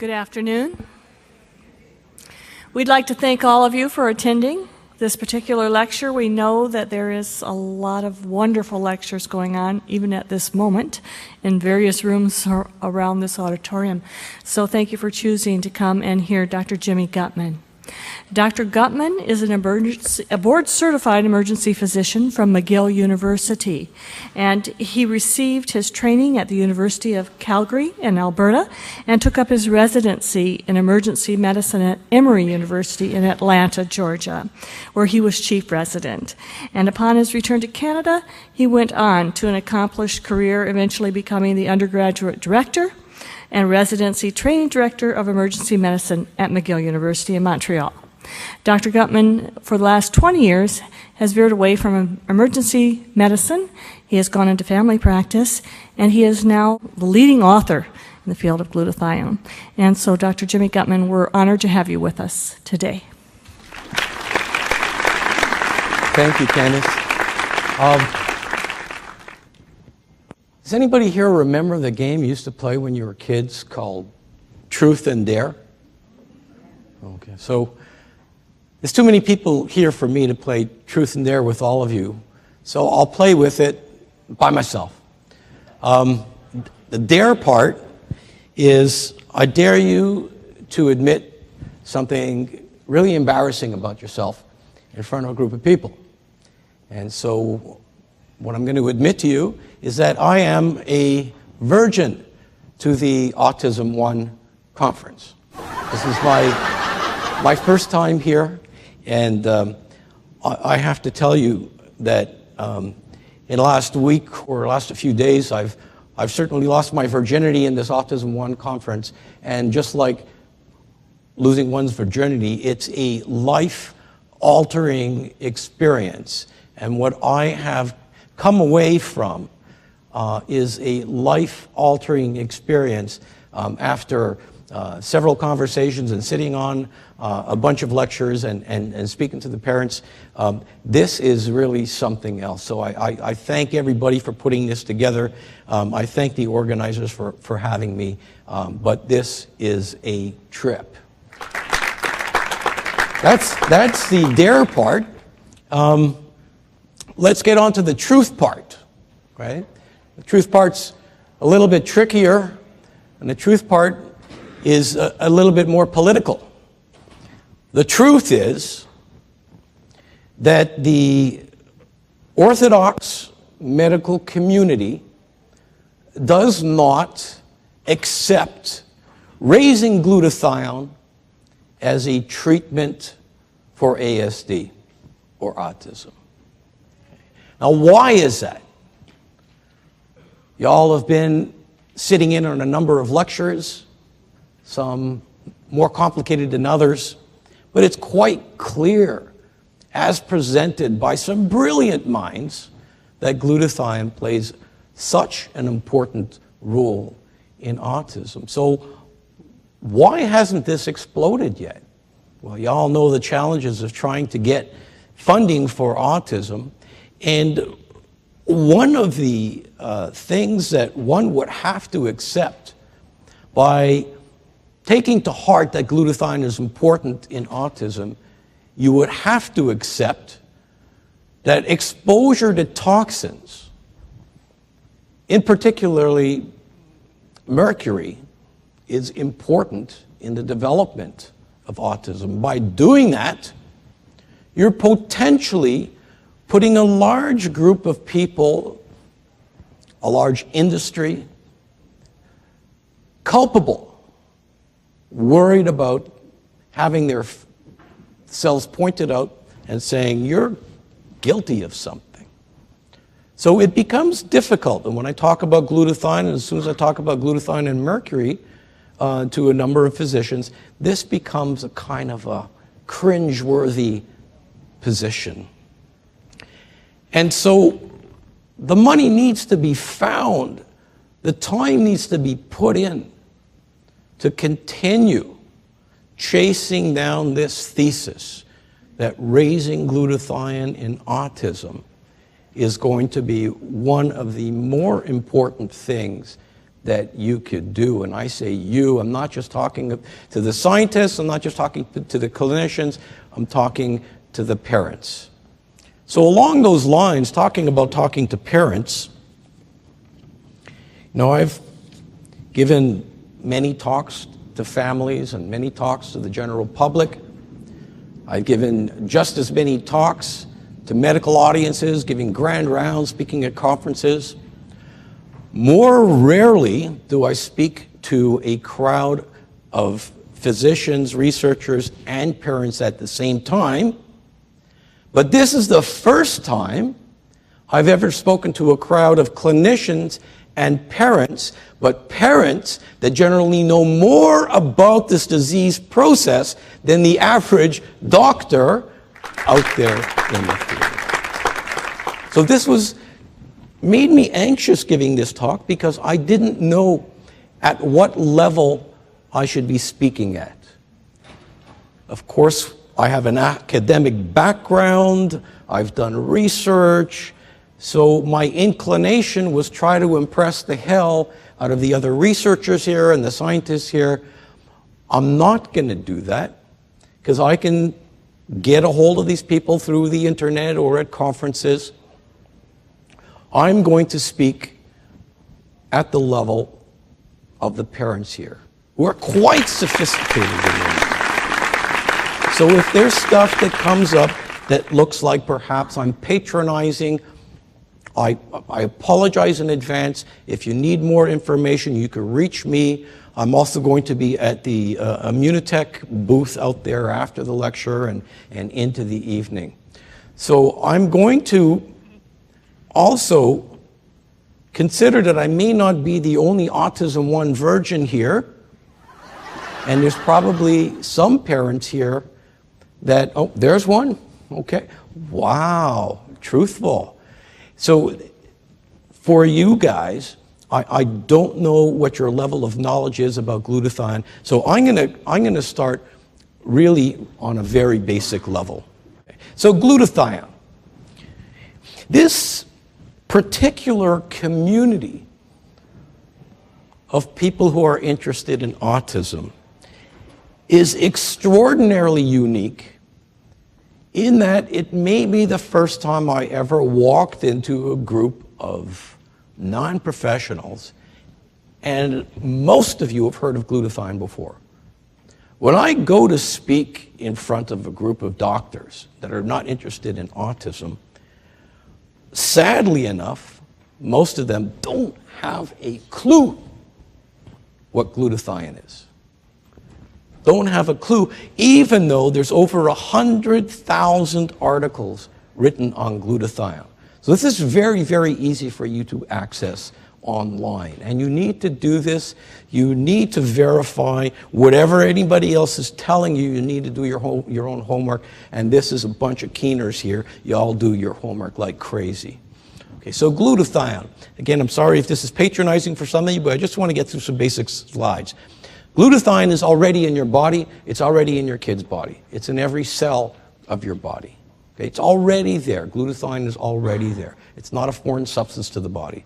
Good afternoon. We'd like to thank all of you for attending this particular lecture. We know that there is a lot of wonderful lectures going on, even at this moment, in various rooms around this auditorium. So thank you for choosing to come and hear Dr. Jimmy Gutman. Dr. Gutman is a board-certified emergency physician from McGill University, and he received his training at the University of Calgary in Alberta and took up his residency in emergency medicine at Emory University in Atlanta, Georgia, where he was chief resident. And upon his return to Canada, he went on to an accomplished career, eventually becoming the undergraduate director and residency training director of emergency medicine at McGill University in Montreal. Dr. Gutman, for the last 20 years, has veered away from emergency medicine. He has gone into family practice, and he is now the leading author in the field of glutathione. And so, Dr. Jimmy Gutman, we're honored to have you with us today. Thank you, Candace. Does anybody here remember the game you used to play when you were kids called Truth and Dare? Okay, so there's too many people here for me to play Truth and Dare with all of you, so I'll play with it by myself. The dare part is I dare you to admit something really embarrassing about yourself in front of a group of people. And so what I'm going to admit to you is that I am a virgin to the AutismOne conference. This is my first time here, and I have to tell you that in the last week or last few days, I've certainly lost my virginity in this AutismOne conference, and just like losing one's virginity, it's a life-altering experience. And what I have come away from is a life-altering experience after several conversations and sitting on a bunch of lectures and speaking to the parents. This is really something else. So I thank everybody for putting this together. I thank the organizers for having me. But this is a trip. That's the dare part. Let's get on to the truth part, right? The truth part's a little bit trickier, and the truth part is a little bit more political. The truth is that the Orthodox medical community does not accept raising glutathione as a treatment for ASD or autism. Now, why is that? Y'all have been sitting in on a number of lectures, some more complicated than others, but it's quite clear, as presented by some brilliant minds, that glutathione plays such an important role in autism. So why hasn't this exploded yet? Well, y'all know the challenges of trying to get funding for autism. And one of the things that one would have to accept by taking to heart that glutathione is important in autism, you would have to accept that exposure to toxins, in particularly mercury, is important in the development of autism. By doing that, you're potentially putting a large group of people, a large industry, culpable, worried about having their cells pointed out and saying, you're guilty of something. So it becomes difficult. And when I talk about glutathione, and as soon as I talk about glutathione and mercury to a number of physicians, this becomes a kind of a cringe-worthy position. And so the money needs to be found, the time needs to be put in to continue chasing down this thesis that raising glutathione in autism is going to be one of the more important things that you could do. And I say you, I'm not just talking to the scientists, I'm not just talking to the clinicians, I'm talking to the parents. So along those lines, talking to parents, I've given many talks to families and many talks to the general public. I've given just as many talks to medical audiences, giving grand rounds, speaking at conferences. More rarely do I speak to a crowd of physicians, researchers, and parents at the same time. But this is the first time I've ever spoken to a crowd of clinicians and parents, but parents that generally know more about this disease process than the average doctor out there in the field. So this made me anxious giving this talk because I didn't know at what level I should be speaking at. Of course, I have an academic background, I've done research, so my inclination was try to impress the hell out of the other researchers here and the scientists here. I'm not going to do that because I can get a hold of these people through the internet or at conferences. I'm going to speak at the level of the parents here, who are quite sophisticated in this. So if there's stuff that comes up that looks like perhaps I'm patronizing, I apologize in advance. If you need more information, you can reach me. I'm also going to be at the Immunotech booth out there after the lecture and into the evening. So I'm going to also consider that I may not be the only AutismOne virgin here. And there's probably some parents here that, oh, there's one. Okay. Wow. Truthful. So for you guys, I don't know what your level of knowledge is about glutathione. So I'm gonna start really on a very basic level. So glutathione. This particular community of people who are interested in autism is extraordinarily unique in that it may be the first time I ever walked into a group of non-professionals, and most of you have heard of glutathione before. When I go to speak in front of a group of doctors that are not interested in autism, sadly enough, most of them don't have a clue what glutathione is. Don't have a clue, even though there's over 100,000 articles written on glutathione. So this is very, very easy for you to access online. And you need to do this. You need to verify whatever anybody else is telling you. You need to do your own homework. And this is a bunch of keeners here. You all do your homework like crazy. Okay, so glutathione. Again, I'm sorry if this is patronizing for some of you, but I just want to get through some basic slides. Glutathione is already in your body. It's already in your kid's body. It's in every cell of your body. Okay, it's already there. Glutathione is already there. It's not a foreign substance to the body.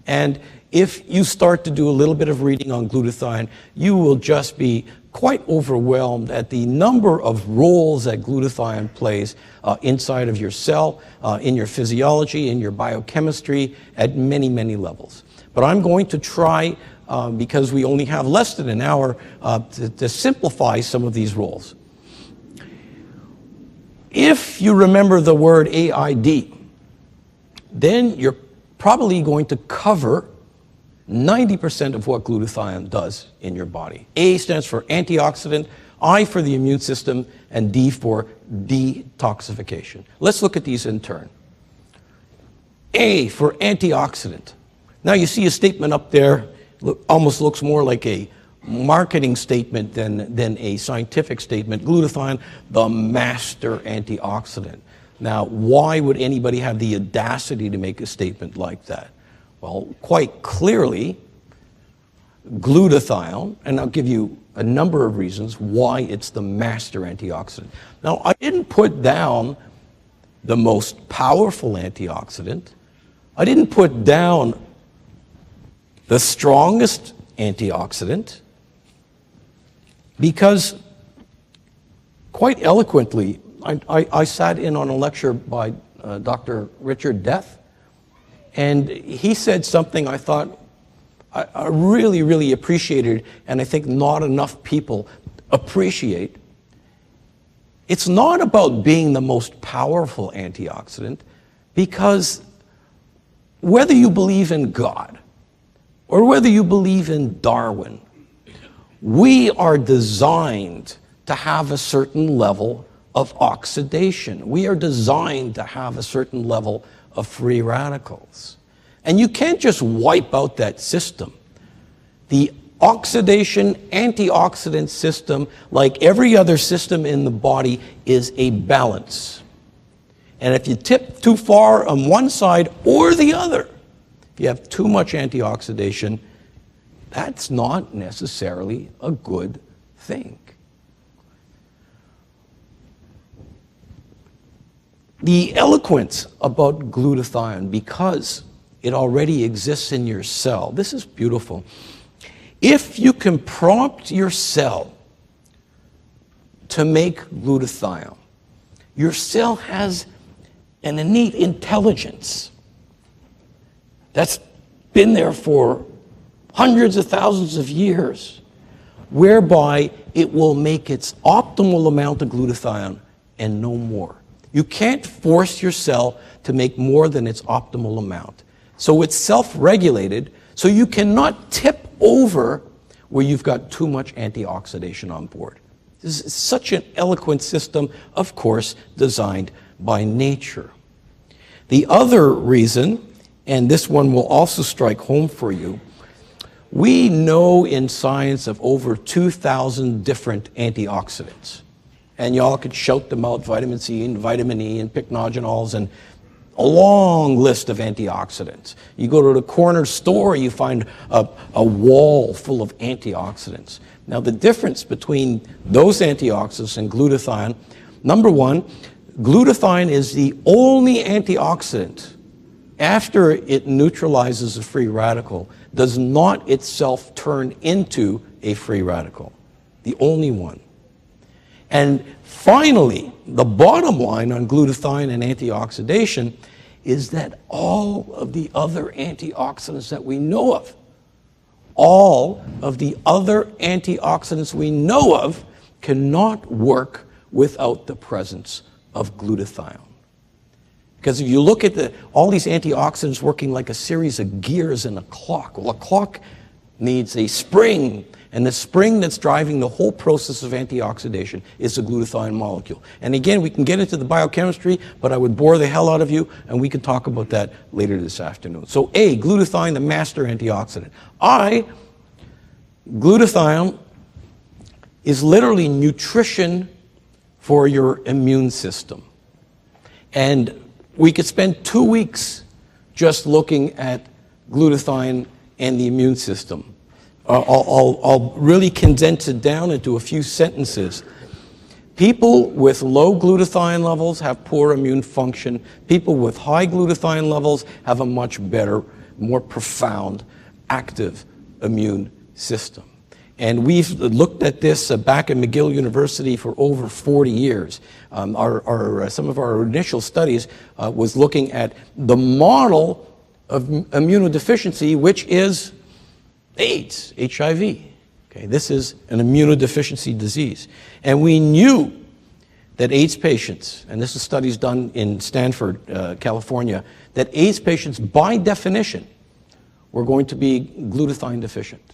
And if you start to do a little bit of reading on glutathione, you will just be quite overwhelmed at the number of roles that glutathione plays inside of your cell, in your physiology, in your biochemistry, at many, many levels. But I'm going to try, because we only have less than an hour, to simplify some of these roles. If you remember the word AID, then you're probably going to cover 90% of what glutathione does in your body. A stands for antioxidant, I for the immune system, and D for detoxification. Let's look at these in turn. A for antioxidant. Now you see a statement up there, almost looks more like a marketing statement than a scientific statement. Glutathione, the master antioxidant. Now, why would anybody have the audacity to make a statement like that? Well, quite clearly, glutathione, and I'll give you a number of reasons why it's the master antioxidant. Now, I didn't put down the most powerful antioxidant. I didn't put down the strongest antioxidant, because quite eloquently, I sat in on a lecture by Dr. Richard Death, and he said something I thought I really, really appreciated, and I think not enough people appreciate. It's not about being the most powerful antioxidant, because whether you believe in God or whether you believe in Darwin, we are designed to have a certain level of oxidation. We are designed to have a certain level of free radicals. And you can't just wipe out that system. The oxidation antioxidant system, like every other system in the body, is a balance. And if you tip too far on one side or the other, if you have too much antioxidation, that's not necessarily a good thing. The eloquence about glutathione, because it already exists in your cell, this is beautiful. If you can prompt your cell to make glutathione, your cell has an innate intelligence that's been there for hundreds of thousands of years, whereby it will make its optimal amount of glutathione and no more. You can't force your cell to make more than its optimal amount. So it's self-regulated, so you cannot tip over where you've got too much antioxidation on board. This is such an eloquent system, of course, designed by nature. The other reason, and this one will also strike home for you, we know in science of over 2,000 different antioxidants. And y'all could shout them out, vitamin C and vitamin E and pycnogenols and a long list of antioxidants. You go to the corner store, you find a wall full of antioxidants. Now the difference between those antioxidants and glutathione, number one, glutathione is the only antioxidant, after it neutralizes a free radical, does not itself turn into a free radical. The only one. And finally, the bottom line on glutathione and antioxidation is that all of the other antioxidants that we know of, all of the other antioxidants we know of cannot work without the presence of glutathione. Because if you look at all these antioxidants working like a series of gears in a clock, well, a clock needs a spring, and the spring that's driving the whole process of antioxidation is the glutathione molecule. And again, we can get into the biochemistry, but I would bore the hell out of you, and we can talk about that later this afternoon. So A, glutathione, the master antioxidant. I, glutathione is literally nutrition for your immune system. And we could spend 2 weeks just looking at glutathione and the immune system. I'll really condense it down into a few sentences. People with low glutathione levels have poor immune function. People with high glutathione levels have a much better, more profound, active immune system. And we've looked at this back at McGill University for over 40 years. Some of our initial studies was looking at the model of immunodeficiency, which is AIDS, HIV. Okay, this is an immunodeficiency disease. And we knew that AIDS patients, and this is studies done in Stanford, California, that AIDS patients by definition were going to be glutathione deficient.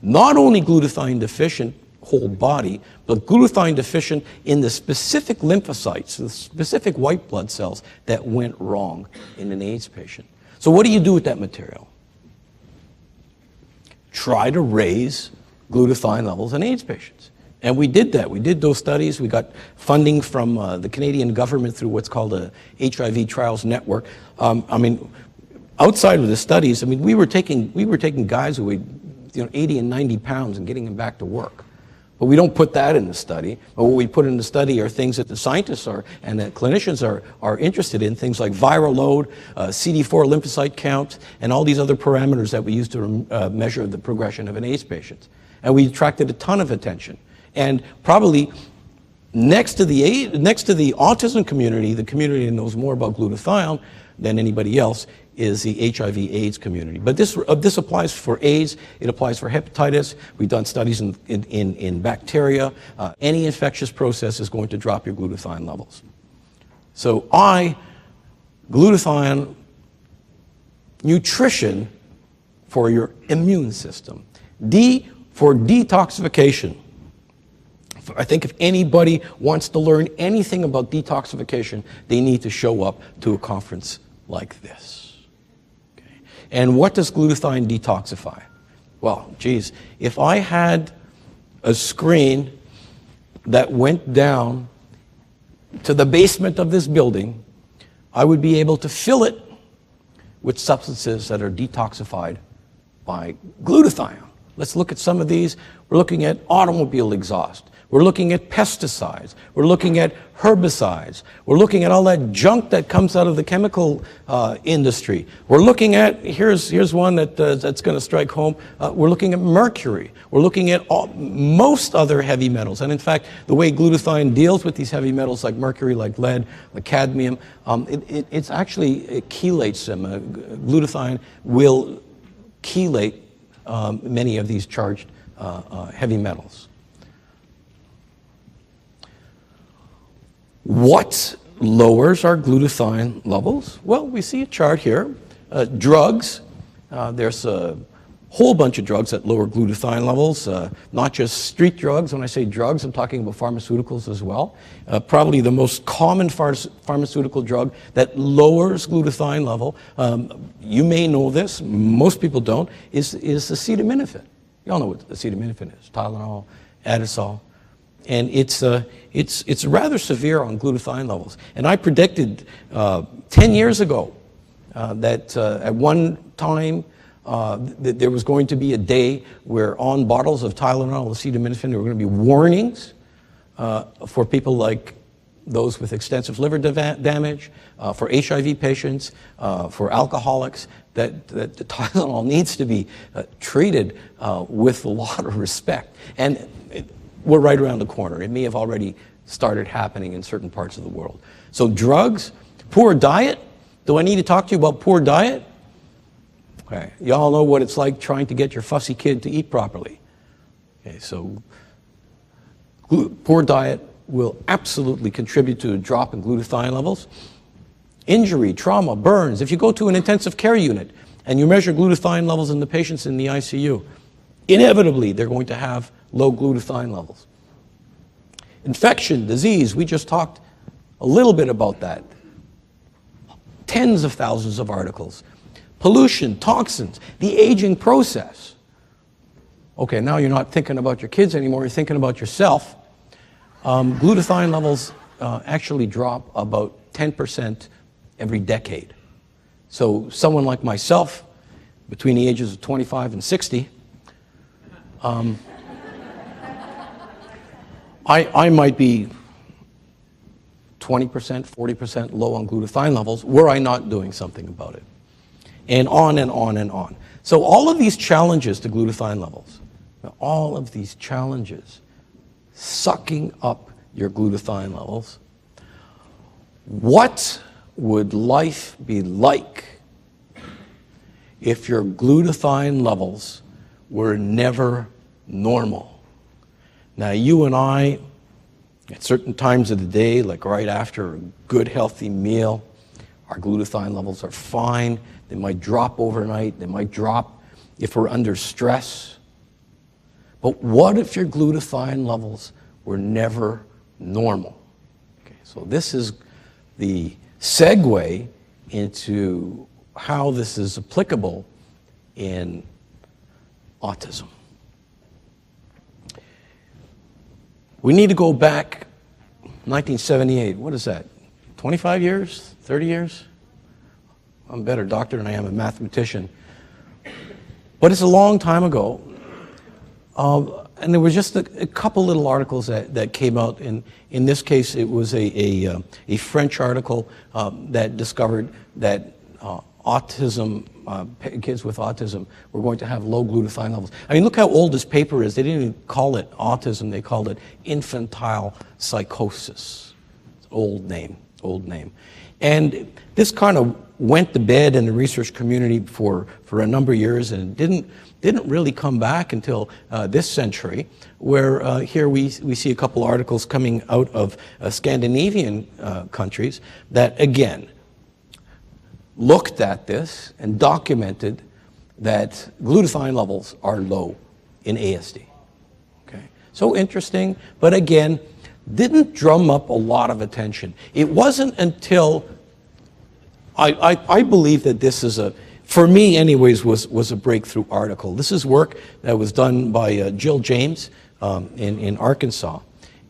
Not only glutathione deficient whole body, but glutathione deficient in the specific lymphocytes, the specific white blood cells that went wrong in an AIDS patient. So what do you do with that material? Try to raise glutathione levels in AIDS patients. And we did that. We did those studies. We got funding from the Canadian government through what's called a HIV Trials Network. Outside of the studies, we were taking guys who weighed 80 and 90 pounds and getting them back to work. But we don't put that in the study. But what we put in the study are things that the scientists are and that clinicians are interested in, things like viral load, CD4 lymphocyte count, and all these other parameters that we use to measure the progression of an AIDS patient. And we attracted a ton of attention. And probably next to the autism community, the community that knows more about glutathione than anybody else, is the HIV/AIDS community. But this applies for AIDS, it applies for hepatitis. We've done studies in bacteria. Any infectious process is going to drop your glutathione levels. So glutathione nutrition for your immune system. D for detoxification. I think if anybody wants to learn anything about detoxification, they need to show up to a conference like this. And what does glutathione detoxify? Well, geez, if I had a screen that went down to the basement of this building, I would be able to fill it with substances that are detoxified by glutathione. Let's look at some of these. We're looking at automobile exhaust. We're looking at pesticides. We're looking at herbicides. We're looking at all that junk that comes out of the chemical industry. We're looking at, here's one that's going to strike home. We're looking at mercury. We're looking at most other heavy metals. And in fact, the way glutathione deals with these heavy metals like mercury, like lead, like cadmium, it actually chelates them. Glutathione will chelate many of these charged heavy metals. What lowers our glutathione levels? Well, we see a chart here. Drugs, there's a whole bunch of drugs that lower glutathione levels, not just street drugs. When I say drugs, I'm talking about pharmaceuticals as well. Probably the most common pharmaceutical drug that lowers glutathione level, you may know this, most people don't, is acetaminophen. You all know what acetaminophen is, Tylenol, Adasol. And it's rather severe on glutathione levels. And I predicted 10 years ago that at one time that there was going to be a day where on bottles of Tylenol, acetaminophen, there were going to be warnings for people like those with extensive liver damage, for HIV patients, for alcoholics, that the Tylenol needs to be treated with a lot of respect. And we're right around the corner. It may have already started happening in certain parts of the world. So drugs, poor diet. Do I need to talk to you about poor diet? Okay, you all know what it's like trying to get your fussy kid to eat properly. Okay, so poor diet will absolutely contribute to a drop in glutathione levels. Injury, trauma, burns. If you go to an intensive care unit and you measure glutathione levels in the patients in the ICU, inevitably they're going to have low glutathione levels. Infection, disease, we just talked a little bit about that. Tens of thousands of articles. Pollution, toxins, the aging process. Okay, now you're not thinking about your kids anymore, you're thinking about yourself. Glutathione levels actually drop about 10% every decade. So someone like myself, between the ages of 25 and 60, I might be 20%, 40% low on glutathione levels were I not doing something about it. And on and on and on. So all of these challenges to glutathione levels, all of these challenges, sucking up your glutathione levels, what would life be like if your glutathione levels were never normal? Now, you and I, at certain times of the day, like right after a good, healthy meal, our glutathione levels are fine. They might drop overnight. They might drop if we're under stress. But what if your glutathione levels were never normal? Okay, so this is the segue into how this is applicable in autism. We need to go back 1978. What is that? 25 years? 30 years? I'm a better doctor than I am a mathematician. But it's a long time ago. and there was just a couple little articles that came out. In this case, it was a French article that discovered that autism, kids with autism were going to have low glutathione levels. I mean, look how old this paper is. They didn't even call it autism. They called it infantile psychosis. Old name, old name. And this kind of went to bed in the research community for a number of years, and didn't really come back until this century, where here we see a couple articles coming out of Scandinavian countries that, again, looked at this and documented that glutathione levels are low in ASD. Okay, so interesting, but again, didn't drum up a lot of attention. It wasn't until I believe that this is for me anyways, was a breakthrough article. This is work that was done by Jill James in Arkansas.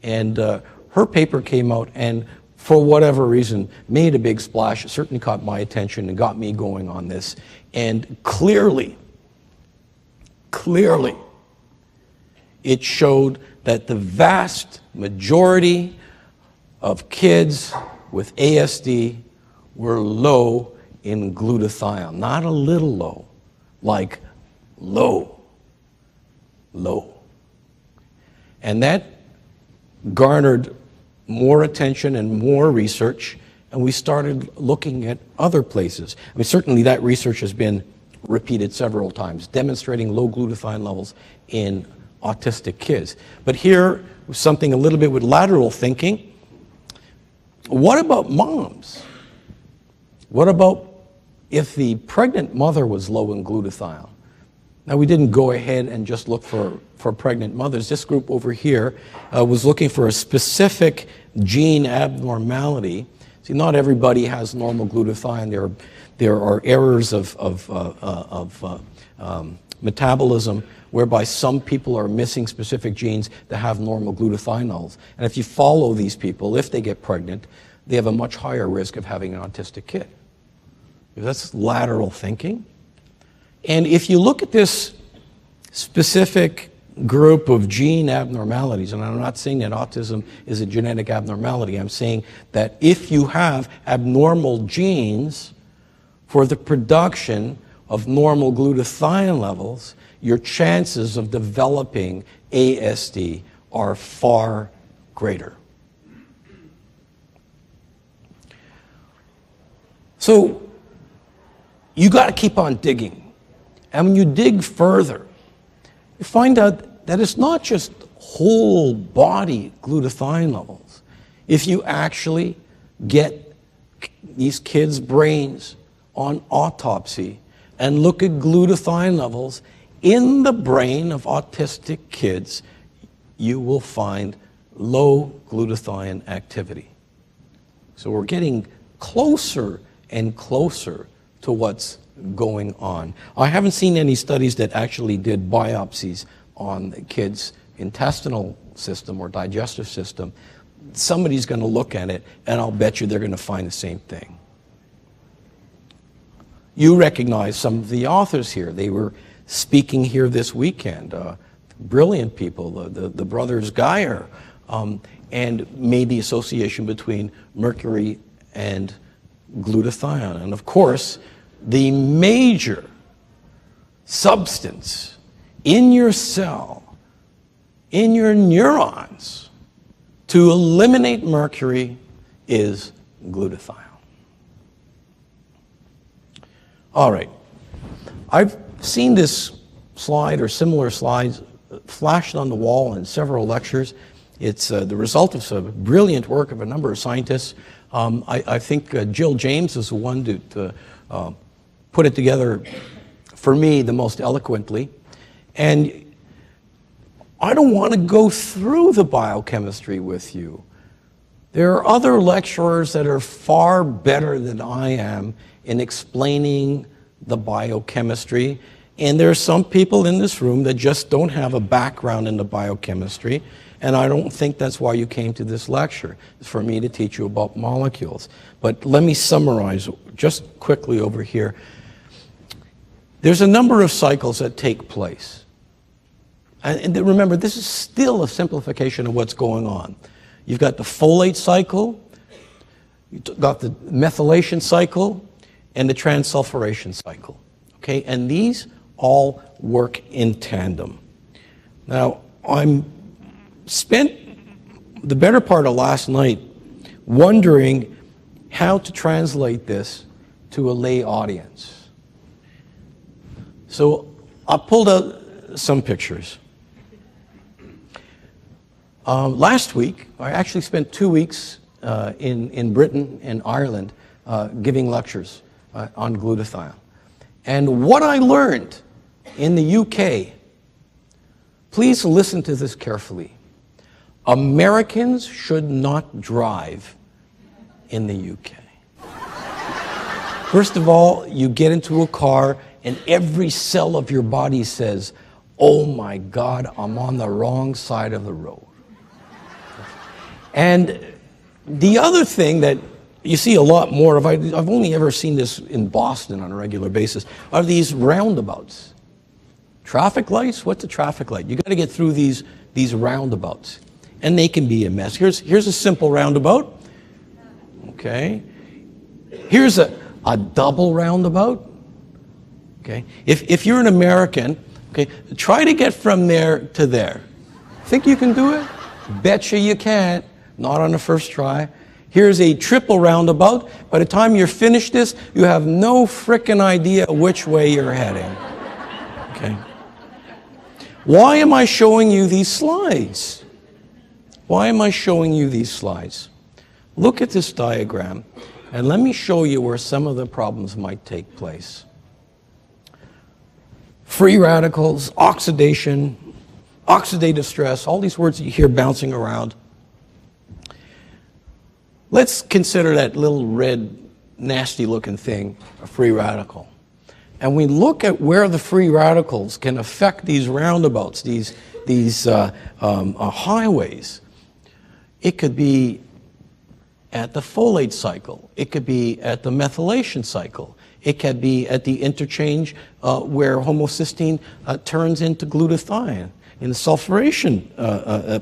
And her paper came out and for whatever reason made a big splash. It certainly caught my attention and got me going on this. And clearly, it showed that the vast majority of kids with ASD were low in glutathione. Not a little low, like low. And that garnered more attention and more research, and we started looking at other places. I mean, certainly that research has been repeated several times, demonstrating low glutathione levels in autistic kids. But here, something a little bit with lateral thinking. What about moms? What about if the pregnant mother was low in glutathione? Now, we didn't go ahead and just look for pregnant mothers. This group over here was looking for a specific gene abnormality. See, not everybody has normal glutathione. There are errors of metabolism whereby some people are missing specific genes that have normal glutathione levels. And if you follow these people, if they get pregnant, they have a much higher risk of having an autistic kid. That's lateral thinking. And if you look at this specific group of gene abnormalities, and I'm not saying that autism is a genetic abnormality, I'm saying that if you have abnormal genes for the production of normal glutathione levels, your chances of developing ASD are far greater. So you got to keep on digging. And when you dig further, you find out that it's not just whole body glutathione levels. If you actually get these kids' brains on autopsy and look at glutathione levels in the brain of autistic kids, you will find low glutathione activity. So we're getting closer and closer to what's going on. I haven't seen any studies that actually did biopsies on the kids' intestinal system or digestive system. Somebody's going to look at it, and I'll bet you they're going to find the same thing. You recognize some of the authors here. They were speaking here this weekend. Brilliant people, the brothers Geyer, and made the association between mercury and glutathione. And of course, the major substance in your cell, in your neurons, to eliminate mercury is glutathione. All right. I've seen this slide or similar slides flashed on the wall in several lectures. It's the result of some brilliant work of a number of scientists. I think Jill James is the one to put it together, for me, the most eloquently. And I don't want to go through the biochemistry with you. There are other lecturers that are far better than I am in explaining the biochemistry. And there are some people in this room that just don't have a background in the biochemistry. And I don't think that's why you came to this lecture, it's for me to teach you about molecules. But let me summarize just quickly over here. There's a number of cycles that take place. And remember, this is still a simplification of what's going on. You've got the folate cycle, you've got the methylation cycle, and the transsulfuration cycle. Okay, and these all work in tandem. Now, I'm spent the better part of last night wondering how to translate this to a lay audience. So I pulled out some pictures. Last week, I actually spent 2 weeks in Britain and Ireland giving lectures on glutathione. And what I learned in the UK, please listen to this carefully. Americans should not drive in the UK. First of all, you get into a car and every cell of your body says, oh my God, I'm on the wrong side of the road. And the other thing that you see a lot more of, I've only ever seen this in Boston on a regular basis, are these roundabouts. Traffic lights? What's a traffic light? You got to get through these roundabouts. And they can be a mess. Here's a simple roundabout. Okay. Here's a double roundabout. Okay. If you're an American, okay, try to get from there to there. Think you can do it? Betcha you can't. Not on the first try. Here's a triple roundabout. By the time you're finished this, you have no frickin' idea which way you're heading. Okay. Why am I showing you these slides? Why am I showing you these slides? Look at this diagram, and let me show you where some of the problems might take place. Free radicals, oxidation, oxidative stress, all these words that you hear bouncing around. Let's consider that little red, nasty-looking thing a free radical. And we look at where the free radicals can affect these roundabouts, these highways. It could be at the folate cycle. It could be at the methylation cycle. It could be at the interchange where homocysteine turns into glutathione in the sulfuration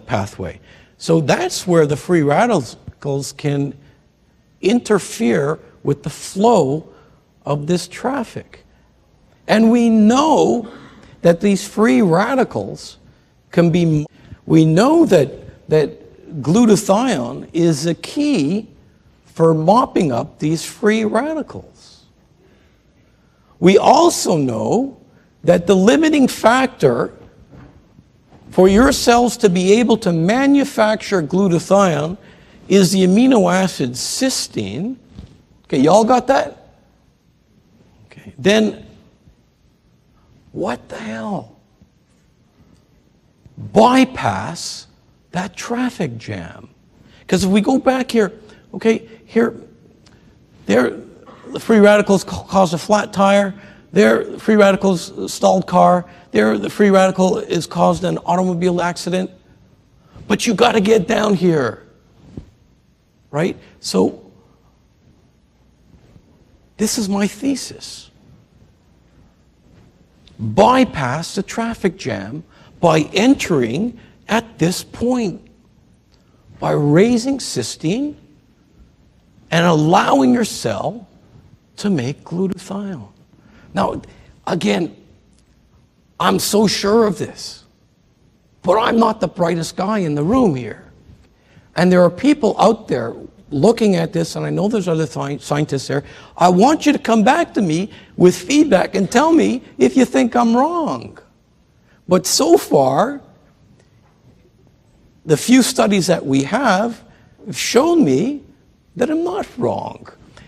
pathway. So that's where the free radicals can interfere with the flow of this traffic. And we know that these free radicals can be, we know that glutathione is a key for mopping up these free radicals. We also know that the limiting factor for your cells to be able to manufacture glutathione is the amino acid cysteine. Okay, y'all got that? Okay, then what the hell? Bypass that traffic jam. Because if we go back here, okay, there, the free radicals cause a flat tire. There, the free radicals stalled car. There, the free radical is caused an automobile accident. But you got to get down here. Right? So, this is my thesis. Bypass the traffic jam by entering at this point, by raising cysteine and allowing your cell to make glutathione. Now, again, I'm so sure of this, but I'm not the brightest guy in the room here. And there are people out there looking at this, and I know there's other scientists there. I want you to come back to me with feedback and tell me if you think I'm wrong. But so far, the few studies that we have shown me that I'm not wrong.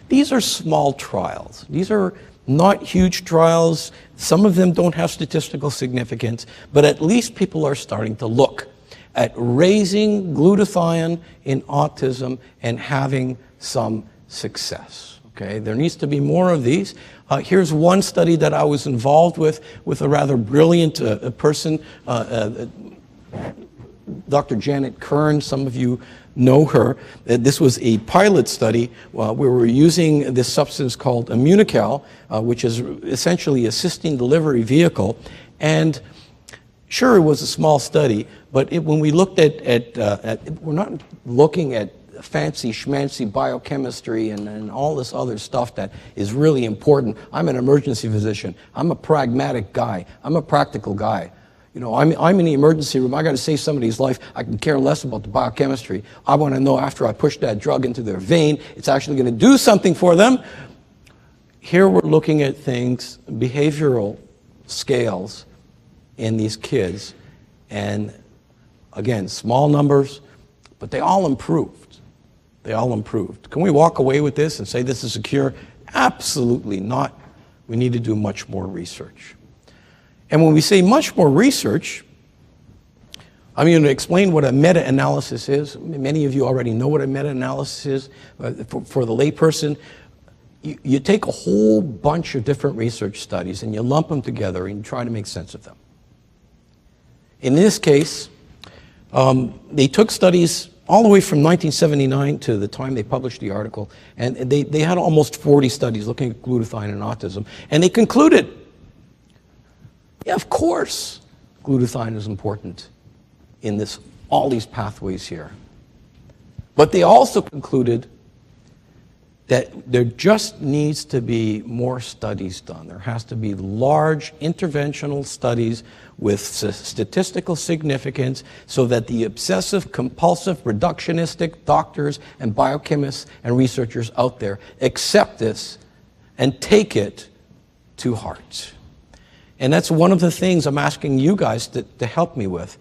These are small trials. These are not huge trials. Some of them don't have statistical significance, but at least people are starting to look at raising glutathione in autism and having some success. Okay, there needs to be more of these. Here's one study that I was involved with a rather brilliant person, Dr. Janet Kern. Some of you know her. This was a pilot study where we were using this substance called Immunocal, which is essentially a cysteine delivery vehicle. And Sure, it was a small study, but when we looked we're not looking at fancy schmancy biochemistry and all this other stuff that is really important. I'm an emergency physician. I'm a pragmatic guy. I'm a practical guy. You know, I'm in the emergency room. I got to save somebody's life. I can care less about the biochemistry. I want to know after I push that drug into their vein, it's actually going to do something for them. Here we're looking at things, behavioral scales in these kids, and again, small numbers, but they all improved. They all improved. Can we walk away with this and say this is a cure? Absolutely not. We need to do much more research. And when we say much more research, I'm going to explain what a meta-analysis is. Many of you already know what a meta-analysis is. For the layperson, you take a whole bunch of different research studies and you lump them together and you try to make sense of them. In this case, they took studies all the way from 1979 to the time they published the article, and they had almost 40 studies looking at glutathione and autism, and they concluded, yeah, of course, glutathione is important in all these pathways here. But they also concluded that there just needs to be more studies done. There has to be large interventional studies with statistical significance so that the obsessive, compulsive, reductionistic doctors and biochemists and researchers out there accept this and take it to heart. And that's one of the things I'm asking you guys to help me with.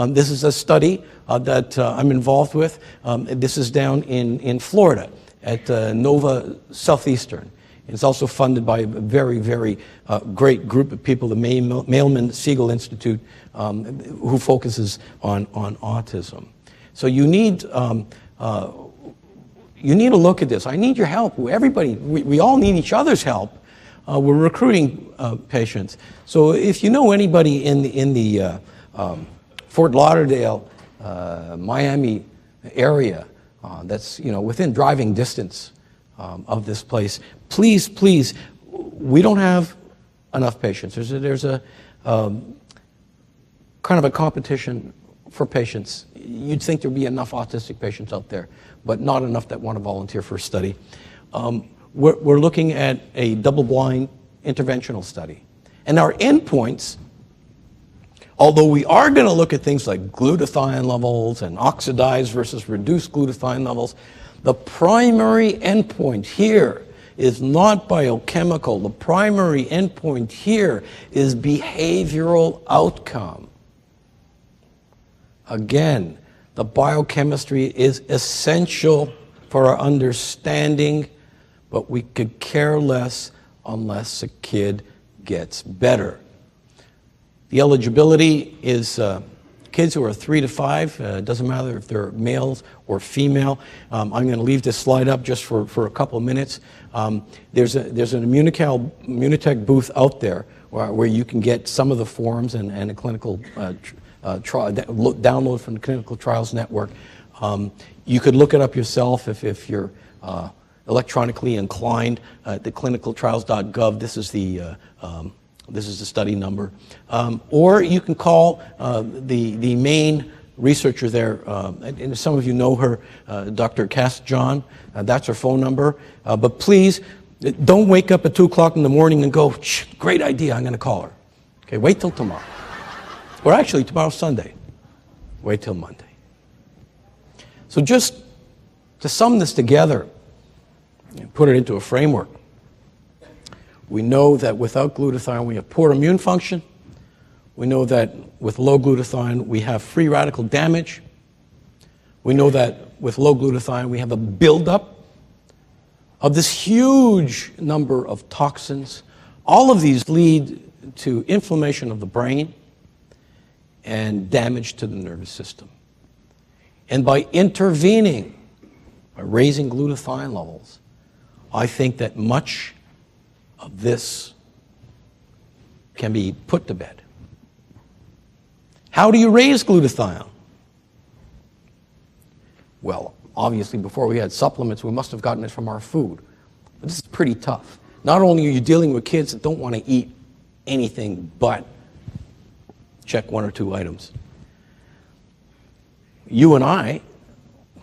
This is a study that I'm involved with. This is down in Florida at Nova Southeastern. It's also funded by a very, very great group of people, the Mailman Siegel Institute, who focuses on autism. So you need to look at this. I need your help. Everybody, we all need each other's help. We're recruiting patients. So if you know anybody in the Fort Lauderdale, Miami area that's within driving distance of this place, please, we don't have enough patients. There's a kind of a competition for patients. You'd think there'd be enough autistic patients out there, but not enough that want to volunteer for a study. We're looking at a double-blind interventional study. And our endpoints, although we are going to look at things like glutathione levels and oxidized versus reduced glutathione levels, the primary endpoint here is not biochemical. The primary endpoint here is behavioral outcome. Again, the biochemistry is essential for our understanding, but we could care less unless a kid gets better. The eligibility is kids who are 3 to 5. It doesn't matter if they're males or female. I'm going to leave this slide up just for a couple of minutes. There's an Immunotech booth out there where you can get some of the forms and a clinical download from the Clinical Trials Network. You could look it up yourself if you're electronically inclined at the clinicaltrials.gov. This is the study number. Or you can call the main researcher there, and some of you know her, Dr. Cass John. That's her phone number. But please, don't wake up at 2 o'clock in the morning and go, great idea, I'm going to call her. Okay, wait till tomorrow. Or actually, tomorrow's Sunday. Wait till Monday. So just to sum this together and put it into a framework, we know that without glutathione, we have poor immune function. We know that with low glutathione, we have free radical damage. We know that with low glutathione, we have a buildup of this huge number of toxins. All of these lead to inflammation of the brain and damage to the nervous system. And by intervening, by raising glutathione levels, I think that much of this can be put to bed. How do you raise glutathione? Well, obviously before we had supplements, we must have gotten it from our food. But this is pretty tough. Not only are you dealing with kids that don't want to eat anything but check one or two items. You and I,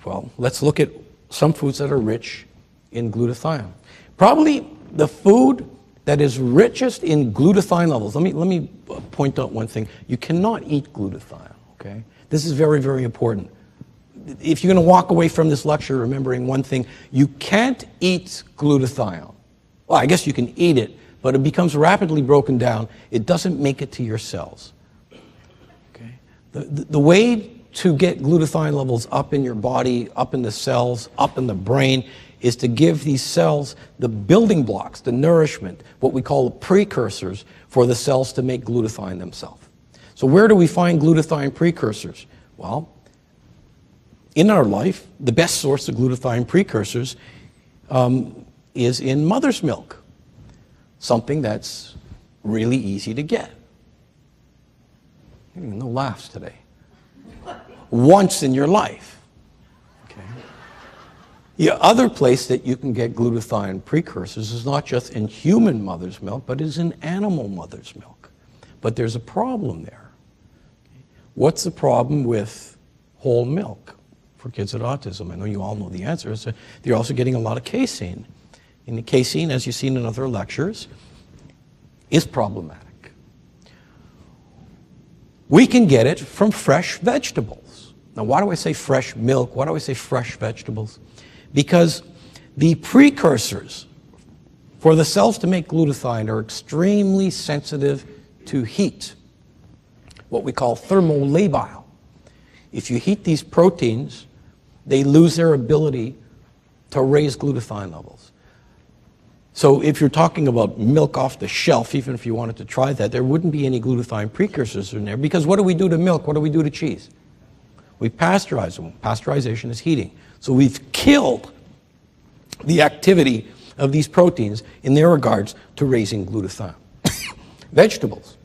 well, let's look at some foods that are rich in glutathione. Probably the food that is richest in glutathione levels. Let me point out one thing. You cannot eat glutathione, okay? This is very, very important. If you're going to walk away from this lecture remembering one thing, you can't eat glutathione. Well, I guess you can eat it, but it becomes rapidly broken down. It doesn't make it to your cells. Okay? The way to get glutathione levels up in your body, up in the cells, up in the brain, is to give these cells the building blocks, the nourishment, what we call the precursors for the cells to make glutathione themselves. So where do we find glutathione precursors? Well, in our life, the best source of glutathione precursors is in mother's milk, something that's really easy to get. No laughs today. Once in your life. The other place that you can get glutathione precursors is not just in human mother's milk, but is in animal mother's milk. But there's a problem there. What's the problem with whole milk for kids with autism? I know you all know the answer. Is that they're also getting a lot of casein. And the casein, as you've seen in other lectures, is problematic. We can get it from fresh vegetables. Now, why do I say fresh milk? Why do I say fresh vegetables? Because the precursors for the cells to make glutathione are extremely sensitive to heat, what we call thermolabile. If you heat these proteins, they lose their ability to raise glutathione levels. So if you're talking about milk off the shelf, even if you wanted to try that, there wouldn't be any glutathione precursors in there, because what do we do to milk? What do we do to cheese? We pasteurize them. Pasteurization is heating. So we've killed the activity of these proteins in their regards to raising glutathione. Vegetables.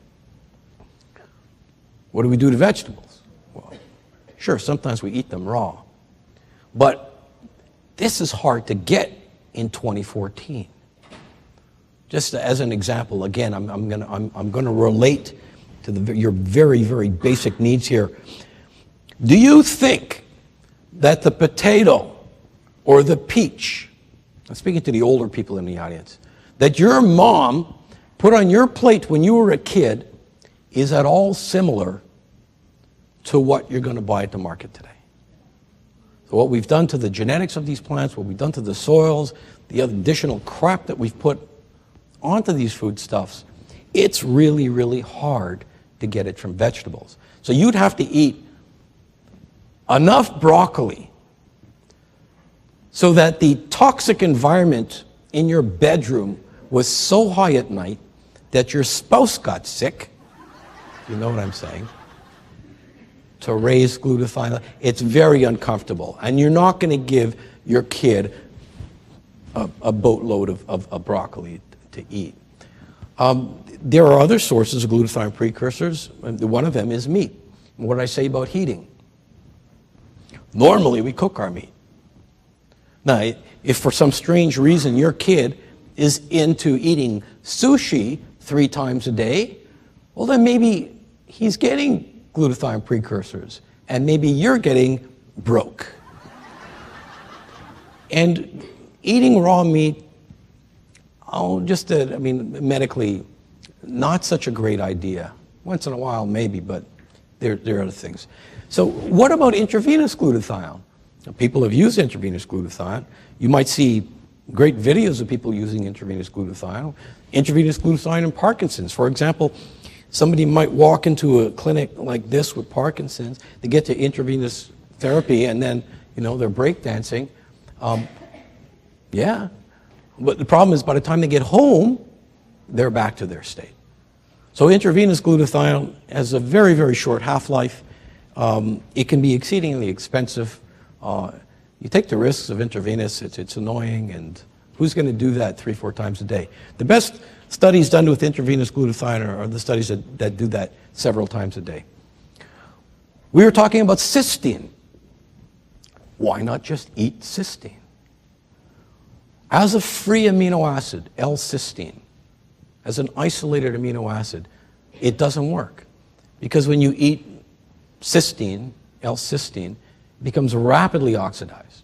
What do we do to vegetables? Well, sure, sometimes we eat them raw. But this is hard to get in 2014. Just as an example, again, I'm going to relate to your very, very basic needs here. Do you think that the potato or the peach, I'm speaking to the older people in the audience, that your mom put on your plate when you were a kid is at all similar to what you're going to buy at the market today? So what we've done to the genetics of these plants, what we've done to the soils, the additional crap that we've put onto these foodstuffs, it's really, really hard to get it from vegetables. So you'd have to eat enough broccoli so that the toxic environment in your bedroom was so high at night that your spouse got sick, you know what I'm saying, to raise glutathione. It's very uncomfortable. And you're not going to give your kid a boatload of broccoli to eat. There are other sources of glutathione precursors. One of them is meat. What did I say about heating? Normally, we cook our meat. Now, if for some strange reason your kid is into eating sushi 3 times a day, well, then maybe he's getting glutathione precursors, and maybe you're getting broke. And eating raw meat, medically, not such a great idea. Once in a while, maybe, but there are other things. So what about intravenous glutathione? People have used intravenous glutathione. You might see great videos of people using intravenous glutathione. Intravenous glutathione in Parkinson's. For example, somebody might walk into a clinic like this with Parkinson's, they get to intravenous therapy, and then, they're breakdancing. Yeah. But the problem is by the time they get home, they're back to their state. So intravenous glutathione has a very, very short half-life. It can be exceedingly expensive. You take the risks of intravenous, it's annoying, and who's going to do that 3-4 times a day? The best studies done with intravenous glutathione are the studies that do that several times a day. We were talking about cysteine. Why not just eat cysteine? As a free amino acid, L-cysteine, as an isolated amino acid, it doesn't work. because when you eat cysteine, L-cysteine, it becomes rapidly oxidized.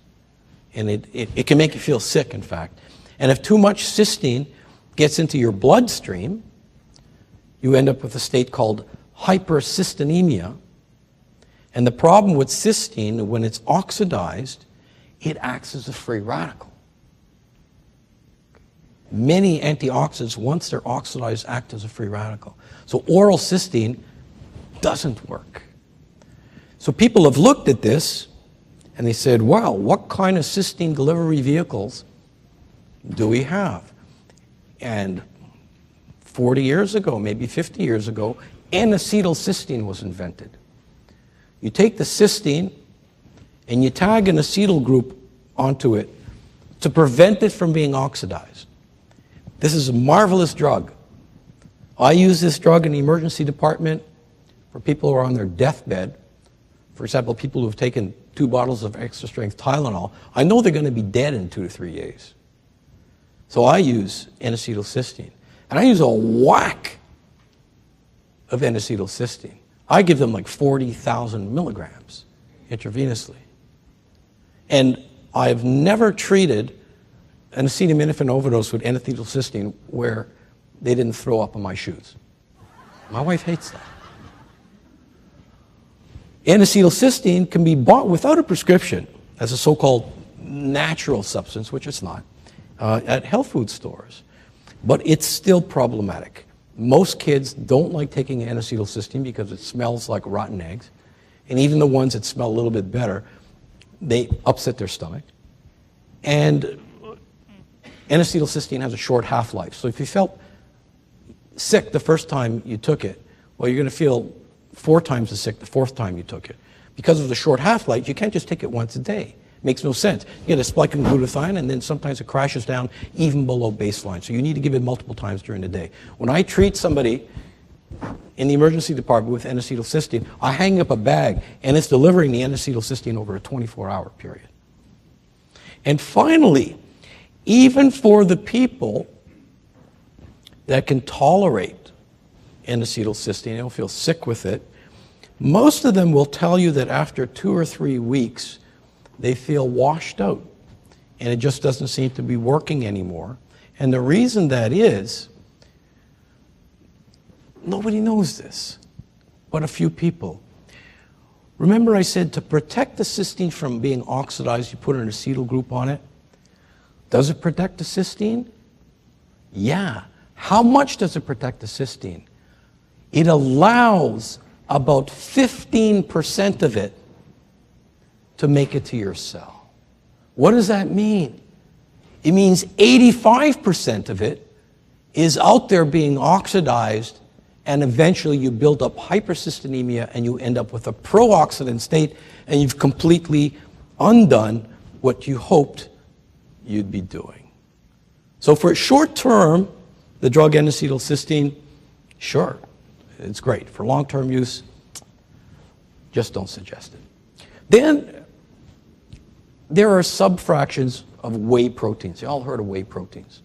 And it can make you feel sick, in fact. And if too much cysteine gets into your bloodstream, you end up with a state called hypercystinemia. And the problem with cysteine, when it's oxidized, it acts as a free radical. Many antioxidants, once they're oxidized, act as a free radical. So oral cysteine doesn't work. So people have looked at this and they said, wow, what kind of cysteine delivery vehicles do we have? And 40 years ago, maybe 50 years ago, N-acetylcysteine was invented. You take the cysteine and you tag an acetyl group onto it to prevent it from being oxidized. This is a marvelous drug. I use this drug in the emergency department for people who are on their deathbed. For example, people who have taken 2 bottles of extra strength Tylenol. I know they're going to be dead in 2 to 3 days. So I use N-acetylcysteine. And I use a whack of N-acetylcysteine. I give them like 40,000 milligrams intravenously. And I've never treated an acetaminophen overdose with N-acetylcysteine where they didn't throw up on my shoes. My wife hates that. N-acetylcysteine can be bought without a prescription as a so-called natural substance, which it's not, at health food stores. But it's still problematic. Most kids don't like taking N-acetylcysteine because it smells like rotten eggs. And even the ones that smell a little bit better, they upset their stomach. And N-acetylcysteine has a short half-life. So if you felt sick the first time you took it, well, you're going to feel 4 times as sick the 4th time you took it. Because of the short half-life, you can't just take it once a day. It makes no sense. You get a spike in glutathione, and then sometimes it crashes down even below baseline. So you need to give it multiple times during the day. When I treat somebody in the emergency department with N-acetylcysteine, I hang up a bag, and it's delivering the N-acetylcysteine over a 24-hour period. And finally, even for the people that can tolerate N-acetylcysteine, they don't feel sick with it, most of them will tell you that after 2 or 3 weeks, they feel washed out, and it just doesn't seem to be working anymore. And the reason that is, nobody knows this, but a few people. Remember I said to protect the cysteine from being oxidized, you put an acetyl group on it? Does it protect the cysteine? Yeah. How much does it protect the cysteine? It allows about 15% of it to make it to your cell. What does that mean? It means 85% of it is out there being oxidized, and eventually you build up hypercystinemia and you end up with a pro-oxidant state, and you've completely undone what you hoped you'd be doing. So for short term, the drug N-acetylcysteine, sure, it's great. For long-term use, just don't suggest it. Then there are subfractions of whey proteins. You all heard of whey proteins.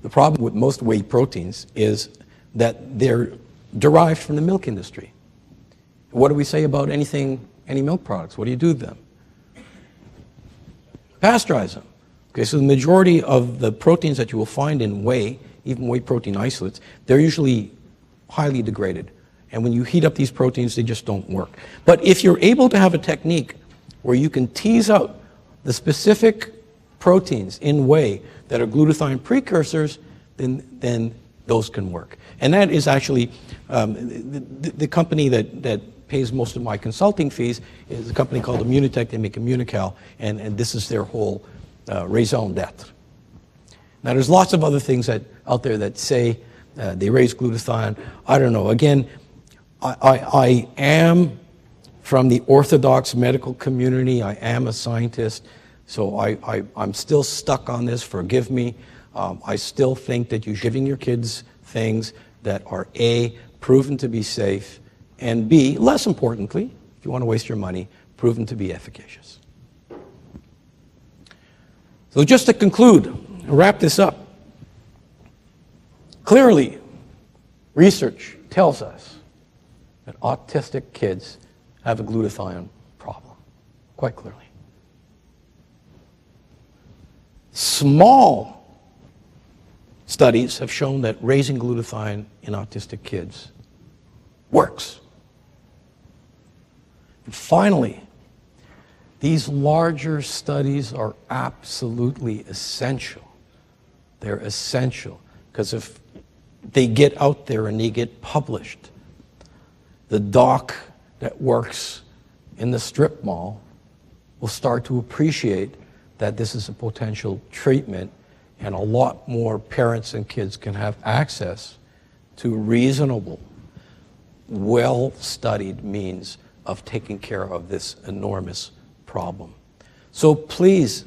The problem with most whey proteins is that they're derived from the milk industry. What do we say about any milk products? What do you do with them? Pasteurize them. Okay, so the majority of the proteins that you will find in whey, even whey protein isolates, they're usually highly degraded. And when you heat up these proteins, they just don't work. But if you're able to have a technique where you can tease out the specific proteins in whey that are glutathione precursors, then those can work. And that is actually the company that pays most of my consulting fees is a company called Immunotech. They make Immunocal, and this is their whole raison d'etre. Now, there's lots of other things out there that say they raise glutathione. I don't know. Again, I am from the orthodox medical community. I am a scientist, so I'm still stuck on this. Forgive me. I still think that you're giving your kids things that are A, proven to be safe, and B, less importantly, if you want to waste your money, proven to be efficacious. So just to conclude, wrap this up. Clearly, research tells us that autistic kids have a glutathione problem, quite clearly. Small studies have shown that raising glutathione in autistic kids works. And finally, these larger studies are absolutely essential. They're essential because if they get out there and they get published, the doc that works in the strip mall will start to appreciate that this is a potential treatment, and a lot more parents and kids can have access to reasonable, well-studied means of taking care of this enormous problem. So please,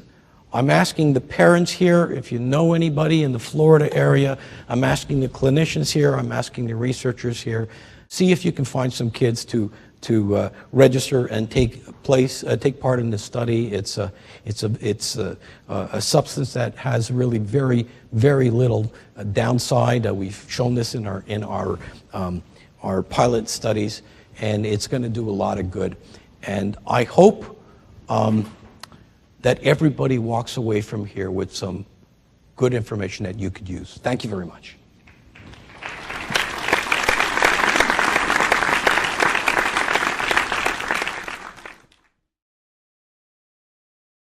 I'm asking the parents here, if you know anybody in the Florida area, I'm asking the clinicians here, I'm asking the researchers here, see if you can find some kids to register and take part in this study. It's a substance that has really very, very little downside. We've shown this in our pilot studies, and it's going to do a lot of good. And I hope that everybody walks away from here with some good information that you could use. Thank you very much.